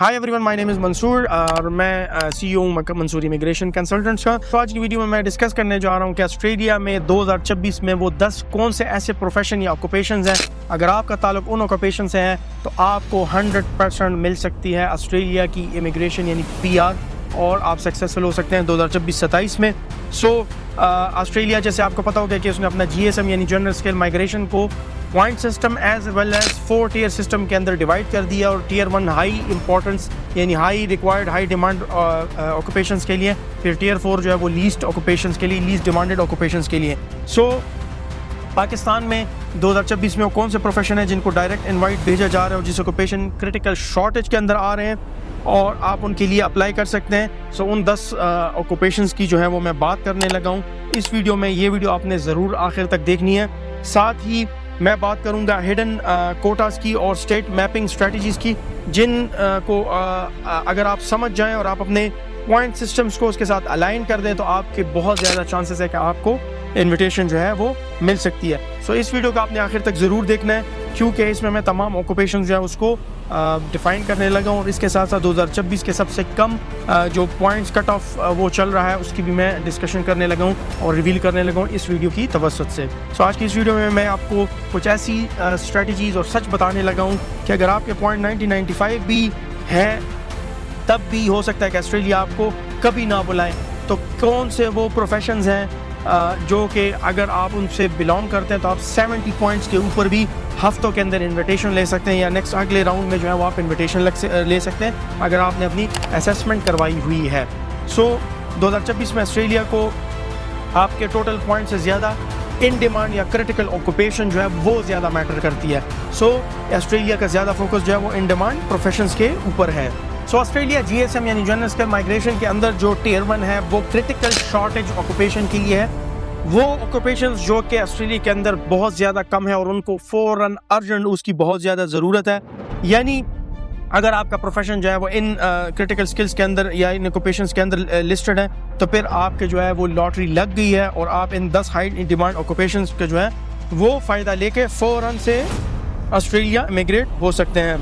Hi everyone, my name is Mansoor और मैं CEO हूँ मंसूर इमिग्रेशन कंसल्टेंट्स का। तो आज की वीडियो में मैं डिस्कस करने जा रहा हूँ कि ऑस्ट्रेलिया में 2026 में वो 10 कौन से ऐसे प्रोफेशन या ऑक्यूपेशंस हैं, अगर आपका ताल्लुक उन ऑक्यूपेशन से है तो आपको 100% मिल सकती है ऑस्ट्रेलिया की इमिग्रेशन यानी PR, और आप सक्सेसफुल हो सकते हैं 2026-27 में। ऑस्ट्रेलिया जैसे आपको पता होगा कि उसने अपना GSM यानी जनरल स्केल माइग्रेशन को point system as well as 4 tier system के अंदर डिवाइड कर दिया, और टियर 1 हाई इंपॉर्टेंस यानी high required high demand occupations के लिए, फिर टियर 4 जो है वो लीस्ट ऑक्यूपेशंस के लिए, लीस्ट डिमांडेड ऑक्यूपेशंस के लिए। पाकिस्तान में 2026 में वो कौन से प्रोफेशन है जिनको डायरेक्ट इनवाइट भेजा जा रहा है और जिस ऑक्यूपेशन क्रिटिकल शॉर्टेज के अंदर आ रहे हैं और आप उनके लिए अप्लाई कर सकते हैं। उन 10 ऑक्यूपेशंस की जो है वो मैं बात करने लगा हूँ इस वीडियो में। ये वीडियो आपने ज़रूर आखिर तक देखनी है। साथ ही मैं बात करूंगा हिडन कोटास की और स्टेट मैपिंग स्ट्रेटजीज़ की, जिन को अगर आप समझ जाएं और आप अपने पॉइंट सिस्टम्स को उसके साथ अलाइन कर दें तो आपके बहुत ज़्यादा चांसेस है कि आपको इन्विटेशन जो है वो मिल सकती है। इस वीडियो को आपने आखिर तक ज़रूर देखना है, क्योंकि इसमें मैं तमाम ऑक्यूपेशन जो है उसको डिफ़ाइन करने लगा हूँ, और इसके साथ साथ 2026 के सबसे कम जो पॉइंट्स कट ऑफ वो चल रहा है उसकी भी मैं डिस्कशन करने लगा हूँ और रिवील करने लगा हूँ इस वीडियो की तवज्जुह से। आज की इस वीडियो में मैं आपको कुछ ऐसी स्ट्रेटजीज़ और सच बताने लगा हूँ कि अगर आपके पॉइंट 90-95 भी हैं तब भी हो सकता है कि ऑस्ट्रेलिया आपको कभी ना बुलाएं। तो कौन से वो प्रोफेशंस हैं जो कि अगर आप उनसे बिलोंग करते हैं तो आप 70 पॉइंट्स के ऊपर भी हफ्तों के अंदर इन्विटेशन ले सकते हैं, या नेक्स्ट अगले राउंड में जो है वो आप इन्विटेशन ले सकते हैं अगर आपने अपनी असेसमेंट करवाई हुई है। 2026 में ऑस्ट्रेलिया को आपके टोटल पॉइंट से ज़्यादा इन डिमांड या क्रिटिकल ऑक्यूपेशन जो है वो ज़्यादा मैटर करती है। ऑस्ट्रेलिया का ज़्यादा फोकस जो है वो इन डिमांड प्रोफेशंस के ऊपर है। ऑस्ट्रेलिया GSM यानी जनरल स्केल माइग्रेशन के अंदर जो टियर 1 है वो क्रिटिकल शॉर्टेज ऑक्यूपेशन के लिए है। वो ऑक्यूपेशंस जो कि ऑस्ट्रेलिया के अंदर बहुत ज़्यादा कम है और उनको फ़ौरन अर्जेंट उसकी बहुत ज़्यादा ज़रूरत है। यानी अगर आपका प्रोफेशन जो है वो इन क्रिटिकल स्किल्स के अंदर या इन ऑक्यूपेशंस के अंदर लिस्टेड है तो फिर आपके जो है वो लॉटरी लग गई है, और आप इन 10 हाई डिमांड ऑक्यूपेशंस के जो है वो फ़ायदा लेके फ़ौरन से ऑस्ट्रेलिया इमिग्रेट हो सकते हैं।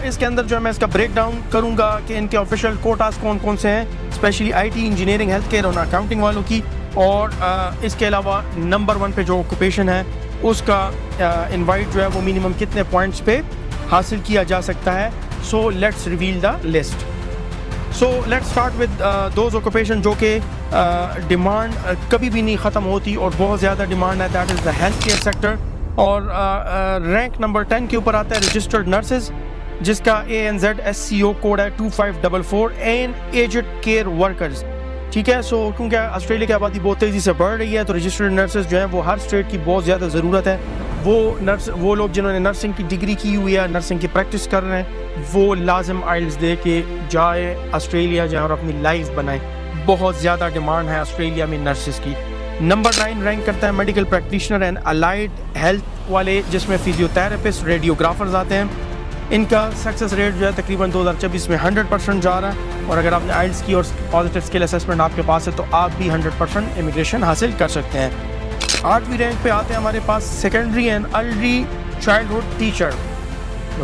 इसके अंदर जो है मैं इसका ब्रेक डाउन करूंगा कि इनके ऑफिशियल कोटास कौन कौन से हैं, specially IT, engineering, health care और अकाउंटिंग वालों की, और इसके अलावा नंबर 1 पे जो ऑक्यूपेशन है उसका इनवाइट जो है वो मिनिमम कितने पॉइंट्स पे हासिल किया जा सकता है। Let's reveal the list. Let's start with those occupation जो कि डिमांड कभी भी नहीं ख़त्म होती और बहुत ज़्यादा डिमांड है, that is the health care sector. और रैंक नंबर 10 के ऊपर आता है रजिस्टर्ड नर्सेज, जिसका ANZ SCO कोड है 2544, एंड एजेड केयर वर्कर्स। ठीक है, क्योंकि ऑस्ट्रेलिया की आबादी बहुत तेज़ी से बढ़ रही है तो रजिस्टर्ड नर्सेज जो हैं वो हर स्टेट की बहुत ज़्यादा ज़रूरत है। वो लोग जिन्होंने नर्सिंग की डिग्री की हुई है, नर्सिंग की प्रैक्टिस कर रहे हैं, वो लाजिम आइल्स दे के जाए ऑस्ट्रेलिया जाए और अपनी लाइफ बनाए। बहुत ज़्यादा डिमांड है ऑस्ट्रेलिया में नर्सेज की। नंबर 9 रैंक करता है medical practitioner and allied health वाले, जिसमें फिजियोथेरेपिस्ट, रेडियोग्राफर्स आते हैं। इनका सक्सेस रेट जो है तकरीबन 2026 में 100% जा रहा है, और अगर आपने आइल्स की और पॉजिटिव स्किल असेसमेंट आपके पास है तो आप भी 100% इमिग्रेशन हासिल कर सकते हैं। 8वीं रैंक पे आते हैं हमारे पास secondary and early childhood teacher,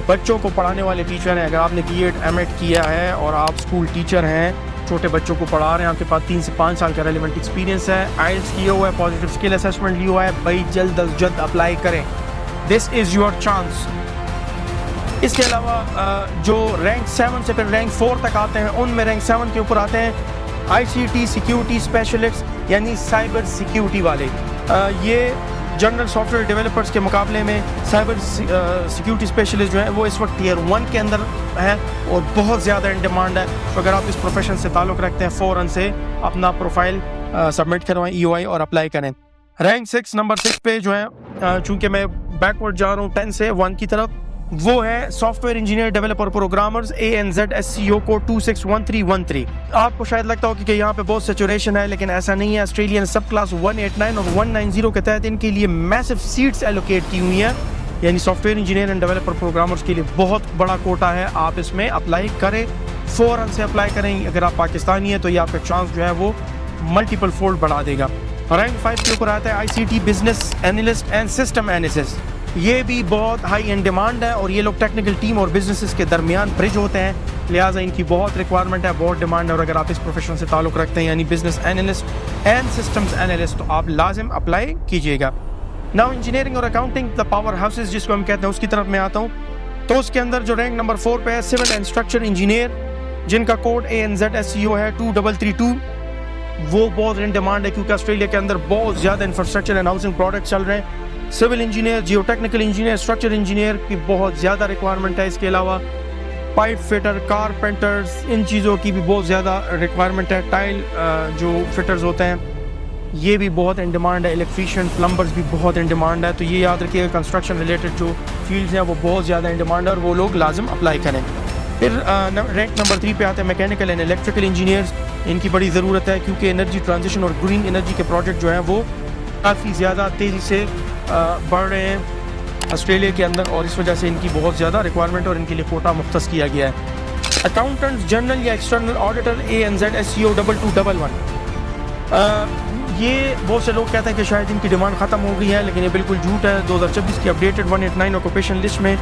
बच्चों को पढ़ाने वाले टीचर हैं। अगर आपने B.Ed M.Ed किया है और आप स्कूल टीचर हैं, छोटे बच्चों को पढ़ा रहे हैं, आपके पास 3 से 5 साल का रेलिवेंट एक्सपीरियंस है, आइल्स किया हुआ है, पॉजिटिव स्किल असेसमेंट लिया हुआ है, भाई जल्द अज जल्द अप्लाई करें, दिस इज़ योर चांस। इसके अलावा जो रैंक 7 से फिर रैंक 4 तक आते हैं, उनमें रैंक 7 के ऊपर आते हैं ICT सिक्योरिटी स्पेशलिस्ट यानी साइबर सिक्योरिटी वाले। ये जनरल सॉफ्टवेयर डेवलपर्स के मुकाबले में साइबर सिक्योरिटी स्पेशलिस्ट जो है वो इस वक्त टियर 1 के अंदर हैं और बहुत ज़्यादा इन डिमांड है। तो अगर आप इस प्रोफेशन से ताल्लुक़ रखते हैं फ़ौरन से अपना प्रोफाइल सबमिट करवाएं EOI और अप्लाई करें। रैंक 6 नंबर 6 पे जो है, चूँकि मैं बैकवर्ड जा रहा हूँ 10 से 1 की तरफ, वो है software engineer developer programmers, ANZ SCO code 261313। आपको शायद लगता हो कि यहाँ पे बहुत सैचुरेशन है, लेकिन ऐसा नहीं है। ऑस्ट्रेलियन सब क्लास 189 और 190 के तहत इनके लिए मैसिव सीट्स एलोकेट की हुई हैं, यानी software engineer end developer programmers के लिए बहुत बड़ा कोटा है। आप इसमें अप्लाई करें, फ़ौरन से अप्लाई करें। अगर आप पाकिस्तानी हैं तो ये आपका चांस जो है वो मल्टीपल फोल्ड बढ़ा देगा। रैंक 5 के ऊपर आता है ICT business analyst and system analysis. یہ بھی بہت ہائی اینڈ ڈیمانڈ ہے اور یہ لوگ ٹیکنیکل ٹیم اور بزنسز کے درمیان برج ہوتے ہیں، لہٰذا ان کی بہت ریکوائرمنٹ ہے، بہت ڈیمانڈ ہے، اور اگر آپ اس پروفیشن سے تعلق رکھتے ہیں یعنی business analyst and systems analyst, تو آپ لازم اپلائی کیجیے گا۔ ناؤ انجینئرنگ اور اکاؤنٹنگ دا پاور ہاؤسز جس کو ہم کہتے ہیں اس کی طرف میں آتا ہوں، تو اس کے اندر جو رینک نمبر 4 پہ ہے سول اینڈ اسٹرکچر انجینئر، جن کا کوڈ ANZSCO ہے 2332، وہ بہت ان ڈیمانڈ ہے کیونکہ آسٹریلیا کے اندر بہت زیادہ انفراسٹرکچر اینڈ ہاؤسنگ پروڈکٹ چل رہے ہیں۔ Civil engineer, geotechnical engineer, structure engineer کی بہت زیادہ ریکوائرمنٹ ہے۔ اس کے علاوہ پائپ فٹر، کارپینٹرز، ان چیزوں کی بھی بہت زیادہ ریکوائرمنٹ ہے۔ ٹائل جو فٹرز ہوتے ہیں یہ بھی بہت ان ڈیمانڈ ہے۔ الیکٹریشین، پلمبرز بھی بہت ان ڈیمانڈ ہے۔ تو یہ یاد رکھیے گا کنسٹرکشن ریلیٹڈ جو فیلڈز ہیں وہ بہت زیادہ ان ڈیمانڈ ہے اور وہ لوگ لازم اپلائی کریں۔ پھر رینک نمبر 3 پہ آتے ہیں میکینیکل اینڈ الیکٹریکل انجینئرز، ان کی بڑی ضرورت ہے کیونکہ انرجی ٹرانزیشن اور گرین انرجی کے پروجیکٹ جو ہیں وہ کافی زیادہ تیزی سے بڑھ رہے ہیں آسٹریلیا کے اندر، اور اس وجہ سے ان کی بہت زیادہ ریکوائرمنٹ اور ان کے لیے کوٹا مختص کیا گیا ہے۔ اکاؤنٹنٹ جنرل یا ایکسٹرنل آڈیٹر ANZSCO 2211، یہ بہت سے لوگ کہتے ہیں کہ شاید ان کی ڈیمانڈ ختم ہو گئی ہے، لیکن یہ بالکل جھوٹ ہے۔ 2024 کی اپڈیٹڈ 189 آکوپیشن لسٹ میں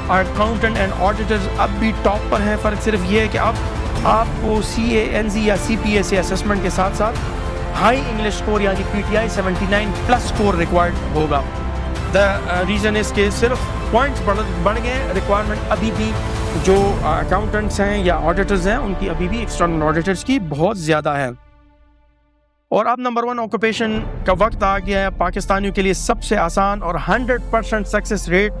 اکاؤنٹنٹ اینڈ آڈیٹرز اب بھی ٹاپ پر ہیں۔ فرق صرف یہ ہے کہ اب آپ کو CANZ یا CPA سے اسسمنٹ کے ساتھ ساتھ ہائی انگلش اسکور یعنی PTI 79+ اسکور ریکوائرڈ ہوگا۔ دا ریزن اس کے صرف پوائنٹس بڑھ گئے، ریکوائرمنٹ ابھی بھی جو اکاؤنٹنٹس ہیں یا آڈیٹرز ہیں ان کی ابھی بھی ایکسٹرنل آڈیٹرز کی بہت زیادہ ہے۔ اور اب نمبر 1 آکوپیشن کا وقت آ گیا ہے پاکستانیوں کے لیے سب سے آسان اور 100% سکسیس ریٹ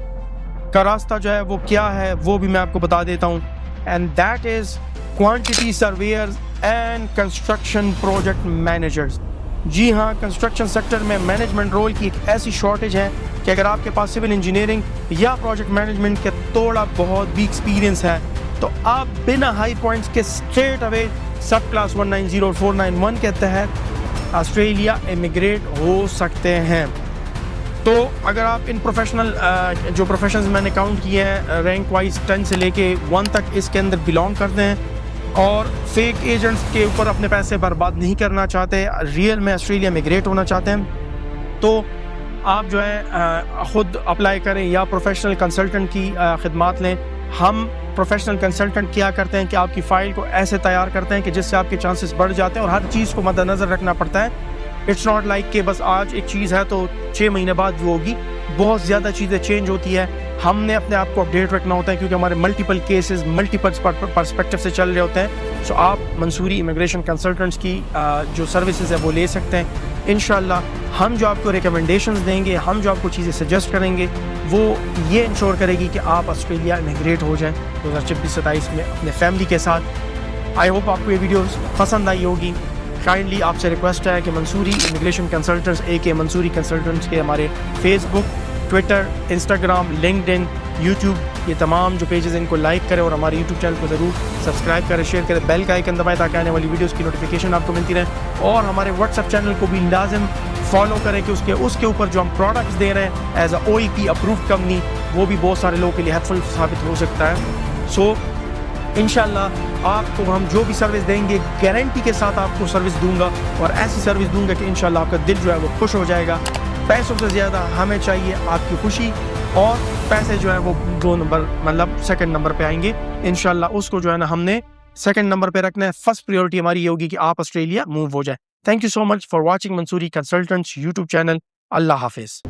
کا راستہ جو ہے وہ کیا ہے وہ بھی میں آپ کو بتا دیتا ہوں، and that is quantity surveyors and construction project managers. جی ہاں، کنسٹرکشن سیکٹر میں مینجمنٹ رول کی ایک ایسی شارٹیج ہے کہ اگر آپ کے پاس سول انجینئرنگ یا پروجیکٹ مینجمنٹ کے تھوڑا بہت بھی ایکسپیرینس ہے تو آپ بنا ہائی پوائنٹس کے اسٹریٹ اوے سب کلاس 190 اور 491 کے تحت آسٹریلیا امیگریٹ ہو سکتے ہیں۔ تو اگر آپ ان پروفیشنل جو پروفیشنز میں نے کاؤنٹ کیے ہیں رینک وائز 10 سے لے کے 1 تک اس کے اندر بلانگ کرتے ہیں اور فیک ایجنٹس کے اوپر اپنے پیسے برباد نہیں کرنا چاہتے، ریئل میں آسٹریلیا میگریٹ ہونا چاہتے ہیں، تو آپ جو ہے خود اپلائی کریں یا پروفیشنل کنسلٹنٹ کی خدمات لیں۔ ہم پروفیشنل کنسلٹنٹ کیا کرتے ہیں کہ آپ کی فائل کو ایسے تیار کرتے ہیں کہ جس سے آپ کے چانسز بڑھ جاتے ہیں اور ہر چیز کو مد نظر رکھنا پڑتا ہے۔ اٹس ناٹ لائک کہ بس آج ایک چیز ہے تو 6 مہینے بعد وہ ہوگی، بہت زیادہ چیزیں چینج ہوتی ہے، ہم نے اپنے آپ کو اپڈیٹ رکھنا ہوتا ہے کیونکہ ہمارے ملٹیپل کیسز ملٹیپل پرسپیکٹیو سے چل رہے ہوتے ہیں۔ سو آپ منصوری امیگریشن کنسلٹنٹس کی جو سروسز ہے وہ لے سکتے ہیں۔ انشاءاللہ ہم جو آپ کو ریکمنڈیشنز دیں گے، ہم جو آپ کو چیزیں سجیسٹ کریں گے وہ یہ انشور کرے گی کہ آپ آسٹریلیا امیگریٹ ہو جائیں 2026-27 میں اپنے فیملی کے ساتھ۔ آئی ہوپ آپ کو یہ ویڈیوز پسند آئی ہوگی۔ کائنڈلی آپ سے ریکویسٹ ہے کہ Mansoori immigration consultants AK Mansoori consultants کے ہمارے فیس بک، ٹویٹر، انسٹاگرام، LinkedIn، یوٹیوب، یہ تمام جو پیجز ان کو لائک کریں اور ہمارے یوٹیوب چینل کو ضرور سبسکرائب کریں، شیئر کریں، بیل کا آئیکن دبائیں تاکہ آنے والی ویڈیوز کی نوٹیفیکیشن آپ کو ملتی رہے، اور ہمارے واٹس ایپ چینل کو بھی لازم فالو کریں کہ اس کے اوپر جو ہم پروڈکٹس دے رہے ہیں as a OEP approved company وہ بھی بہت سارے لوگوں کے لیے ہیلپ فل ثابت ہو سکتا ہے۔ سو انشاءاللہ آپ کو ہم جو بھی سروس دیں گے گارنٹی کے ساتھ آپ کو سروس دوں گا، اور ایسی سروس دوں گا کہ انشاءاللہ آپ کا دل جو ہے وہ خوش ہو جائے گا۔ پیسوں سے زیادہ ہمیں چاہیے آپ کی خوشی، اور پیسے جو ہے وہ 2 نمبر مطلب 2nd نمبر پہ آئیں گے انشاءاللہ۔ اس کو جو ہے نا ہم نے 2nd نمبر پہ رکھنا ہے۔ فرسٹ پریورٹی ہماری یہ ہوگی کہ آپ آسٹریلیا موو ہو جائے۔ Thank you so much for watching Mansoori consultants YouTube channel. اللہ حافظ۔